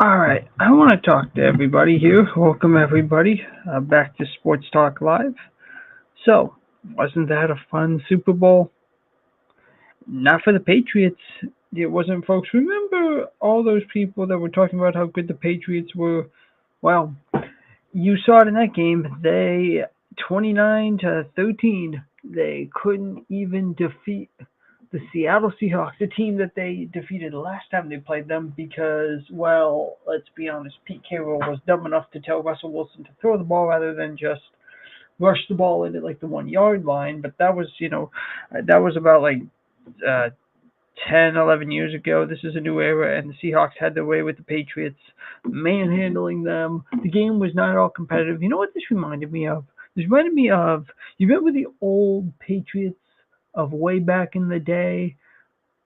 All right, I want to talk to everybody here. Welcome everybody back to Sports Talk Live. So, wasn't that a fun Super Bowl? Not for the Patriots. It wasn't, folks. Remember all those people that were talking about how good the Patriots were? Well, you saw it in that game. They 29-13. They couldn't even defeat the Seattle Seahawks, the team that they defeated last time they played them because, well, let's be honest, Pete Carroll was dumb enough to tell Russell Wilson to throw the ball rather than just rush the ball in at like the 1 yard line. But that was, that was about like uh, 10, 11 years ago. This is a new era, and the Seahawks had their way with the Patriots, manhandling them. The game was not at all competitive. You know what this reminded me of? This reminded me of, you remember the old Patriots of way back in the day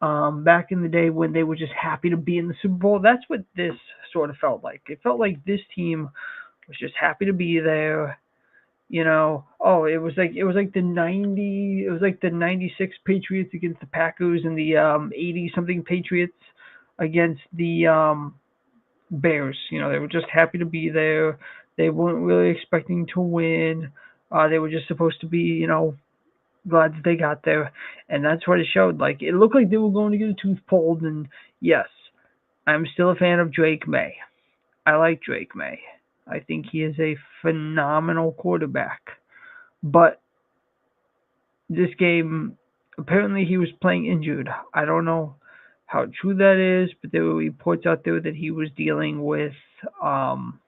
when they were just happy to be in the Super Bowl. That's what this sort of felt like. It felt like this team was just happy to be there. It was like the 96 Patriots against the Packers and the 80 something Patriots against the Bears. They were just happy to be there. They weren't really expecting to win. They were just supposed to be, glad that they got there, and that's what it showed. Like, it looked like they were going to get a tooth pulled, and yes, I'm still a fan of Drake May. I like Drake May. I think he is a phenomenal quarterback. But this game, apparently he was playing injured. I don't know how true that is, but there were reports out there that he was dealing with um,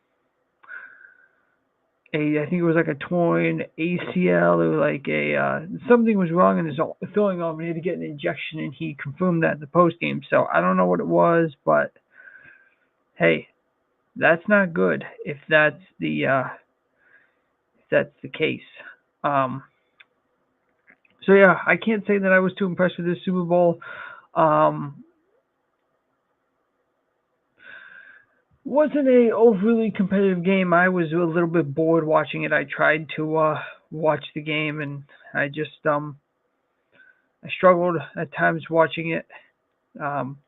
I think it was like a torn ACL or like a something was wrong in his throwing arm. He had to get an injection, and he confirmed that in the post game. So I don't know what it was, but hey, that's not good if that's the case. Um, so yeah, I can't say that I was too impressed with this Super Bowl. Um, wasn't a overly competitive game. I was a little bit bored watching it. I tried to watch the game, and I struggled at times watching it. Um,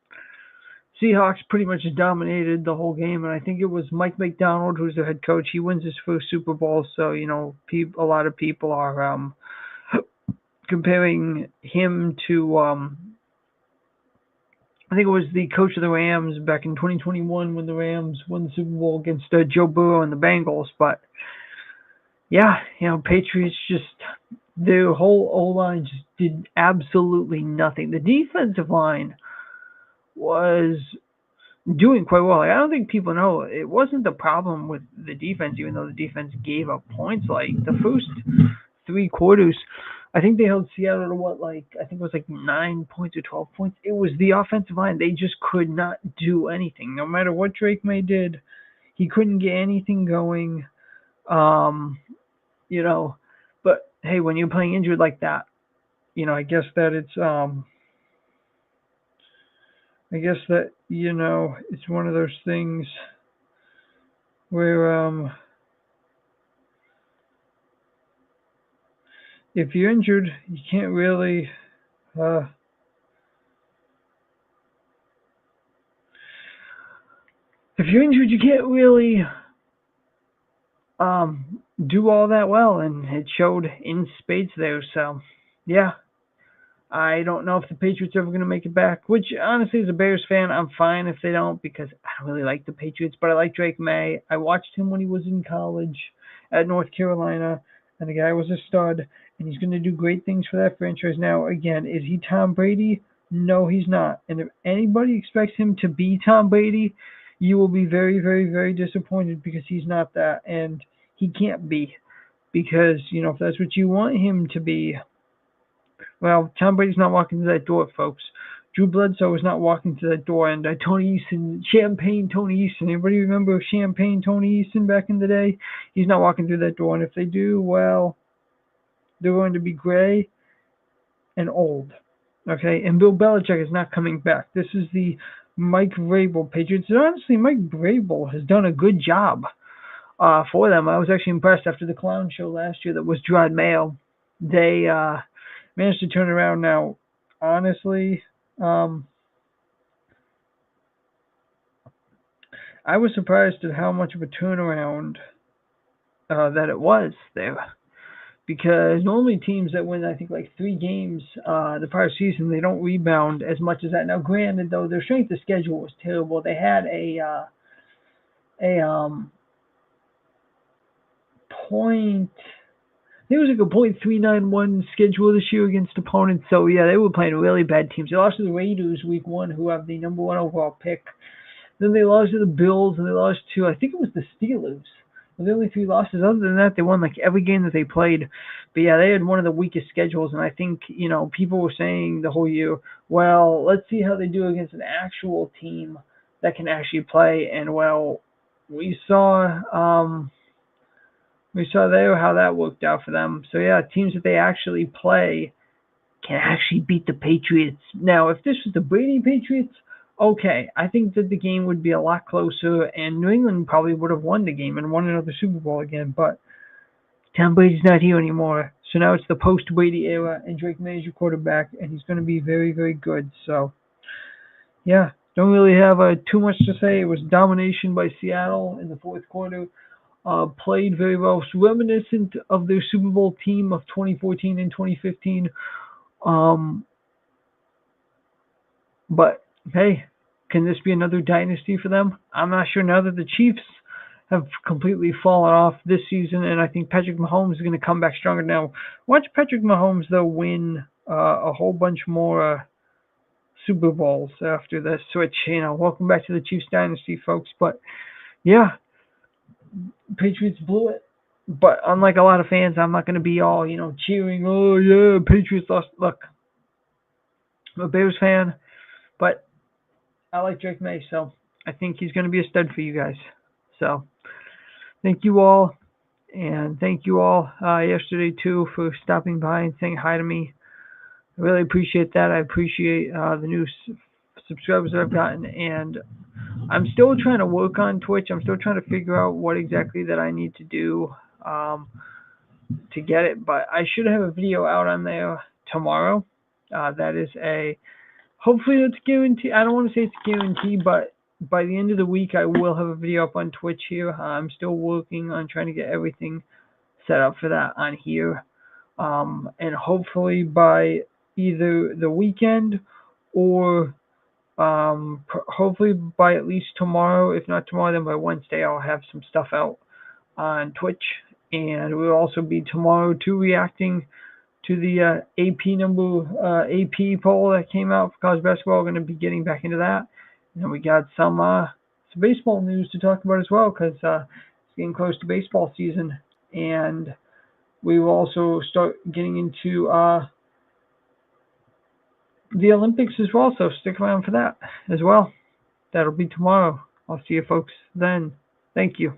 Seahawks pretty much dominated the whole game, and I think it was Mike McDonald who's the head coach. He wins his first Super Bowl, so a lot of people are comparing him to I think it was the coach of the Rams back in 2021 when the Rams won the Super Bowl against Joe Burrow and the Bengals. But yeah, Patriots just their whole O line just did absolutely nothing. The defensive line was doing quite well. Like, I don't think people know it wasn't the problem with the defense, even though the defense gave up points. Like, the first 3 quarters, I think they held Seattle to I think it was like 9 points or 12 points. It was the offensive line. They just could not do anything. No matter what Drake May did, he couldn't get anything going. Um, you know, but hey, when you're playing injured like that, I guess that it's one of those things where if you're injured, you can't really uh, if you're injured, you can't really do all that well, and it showed in spades there. So, yeah, I don't know if the Patriots are ever going to make it back. Which, honestly, as a Bears fan, I'm fine if they don't because I don't really like the Patriots, but I like Drake May. I watched him when he was in college at North Carolina, and the guy was a stud, and he's going to do great things for that franchise. Now, again, is he Tom Brady? No, he's not. And if anybody expects him to be Tom Brady, you will be very, very, very disappointed because he's not that, and he can't be because if that's what you want him to be, well, Tom Brady's not walking through that door, folks. Drew Bledsoe is not walking through that door, and Tony Eason, Champagne Tony Eason. Anybody remember Champagne Tony Eason back in the day? He's not walking through that door, and if they do, well, they're going to be gray and old. Okay, and Bill Belichick is not coming back. This is the Mike Vrabel Patriots. And honestly, Mike Vrabel has done a good job for them. I was actually impressed after the clown show last year that was Gerard Mayo. They managed to turn around. Now, honestly, I was surprised at how much of a turnaround that it was there. Because normally teams that win, I think, like 3 games the prior season, they don't rebound as much as that. Now, granted, though, their strength of schedule was terrible. They had a point. I think it was like a .391 schedule this year against opponents. So yeah, they were playing really bad teams. They lost to the Raiders week 1, who have the #1 overall pick. Then they lost to the Bills, and they lost to, I think it was the Steelers. The only 3 losses. Other than that, they won like every game that they played. But yeah, they had one of the weakest schedules, and I think people were saying the whole year, well, let's see how they do against an actual team that can actually play. And well, we saw there how that worked out for them. So yeah, teams that they actually play can actually beat the Patriots. Now, if this was the Brady Patriots, okay, I think that the game would be a lot closer, and New England probably would have won the game and won another Super Bowl again. But Tom Brady's not here anymore, so now it's the post-Brady era, and Drake May is your quarterback, and he's going to be very, very good. So, yeah, don't really have too much to say. It was domination by Seattle in the fourth quarter. Played very well, reminiscent of their Super Bowl team of 2014 and 2015. Um, But hey, can this be another dynasty for them? I'm not sure now that the Chiefs have completely fallen off this season, and I think Patrick Mahomes is going to come back stronger now. Watch Patrick Mahomes, though, win a whole bunch more Super Bowls after the switch. Welcome back to the Chiefs dynasty, folks. But yeah, Patriots blew it. But unlike a lot of fans, I'm not going to be all, cheering, oh yeah, Patriots lost. Look, I'm a Bears fan, but I like Drake May, so I think he's going to be a stud for you guys. So thank you all, and thank you all yesterday too for stopping by and saying hi to me. I really appreciate that. I appreciate the new subscribers that I've gotten, and I'm still trying to work on Twitch. I'm still trying to figure out what exactly that I need to do to get it, but I should have a video out on there tomorrow. That is hopefully it's guaranteed. I don't want to say it's guaranteed, but by the end of the week, I will have a video up on Twitch here. I'm still working on trying to get everything set up for that on here. And hopefully by either the weekend or hopefully by at least tomorrow. If not tomorrow, then by Wednesday, I'll have some stuff out on Twitch. And we'll also be tomorrow too reacting to the AP poll that came out for college basketball. We're going to be getting back into that. And then we got some baseball news to talk about as well, because it's getting close to baseball season. And we will also start getting into the Olympics as well, so stick around for that as well. That'll be tomorrow. I'll see you folks then. Thank you.